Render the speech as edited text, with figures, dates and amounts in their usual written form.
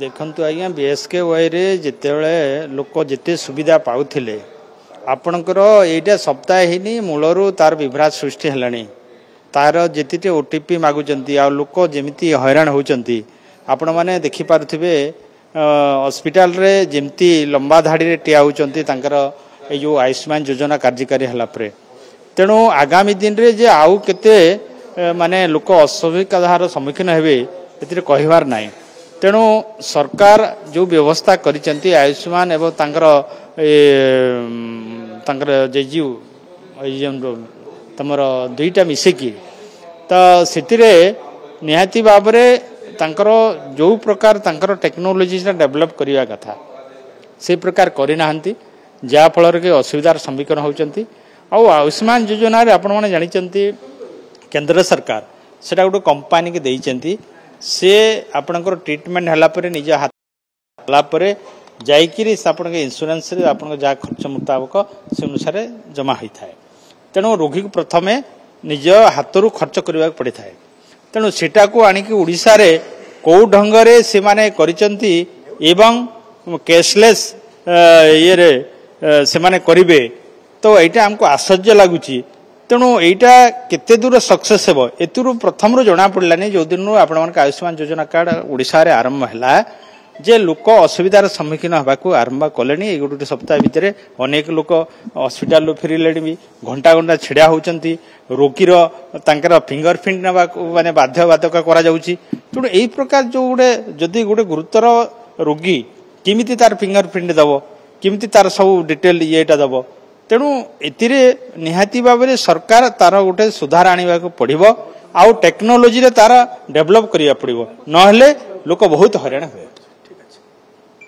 देखंतु आज्ञा BSK Y रे जितेबले लोक जिते सुविधा पाउथिले आपणकर एटा सप्ताह हिनी मूलरू तार विभ्राट सृष्टि हेलानी तार जेतिटे ओटीपी मागुचंती आ लोक जेमिति हैरान होचंती आपण माने देखि पारुथिबे हॉस्पिटल रे जेमिति लंबा धाड़ी रे टिया होचंती तांकर ए जो आयुष्मान योजना कार्यकारी हला परे तेणु आगामी दिन रे जे आउ केते माने लोक असुविधार सम्मुखीन हेबे एतिरे कहिवार नाही तेणु सरकार जो व्यवस्था करिसेंती आयुष्मान एवं तांकर जेजीव तमर दुईटा मिसेकी तो सितिरे निहाती भाबरे तांकर जो प्रकार तांकर टेक्नोलोजी डेवलप करिया कथा से प्रकार करि नाहंती जा फल के असुविधार सम्मुखीन होचंती आ आयुष्मान योजना रे आपण माने जानिचंती केंद्र सरकार सेटा गोटे कंपनी के देइचंती से आपणकर ट्रीटमेंट हला परे निज हाथ हला परे जाइकिरी आपण के इंश्योरेंस रे आपण जा खर्च मुताबिक से अनुसार जमा होई थाए तेणु रोगी को प्रथमे निज हाथरू खर्च करबा पड़े थाए तेणु सेटा को आनी कि ओडिसा रे को ढंग रे से माने करिसंती एवं कैशलेस ये रे से माने करिवे तो एटा हमको आश्चर्य लागुची तेणु एटा केते दूर सक्सेस हेबो एतुरु प्रथम जना पड़लानी जो दिन आपण मन आयुष्मान योजना कार्ड ओडिसा रे आरंभ हला जे लोक असुविधार सम्मुखीन होबाकू आरंभ कलेनी ए गोटे सप्ताह भितर अनेक लोक हॉस्पिटल फेरिले भी घंटा घंटा छिड़ा होचंती रोगी रो तांकर फिंगरप्रिंट नबा माने बाध्य बाधक करा जाउची तेणु एई प्रकार जो गोटे जदि गोटे गुरुतर रोगी किमिति तार फिंगरप्रिंट दबो किमिति तार सब डिटेल येटा दबो तेणु एतिरे निहाती भाव सरकार तार गोटे सुधार आने को पड़ो आउ टेक्नोलोजी रे तार डेवलप करिया पड़ो नहले लोक बहुत हैरान हुए।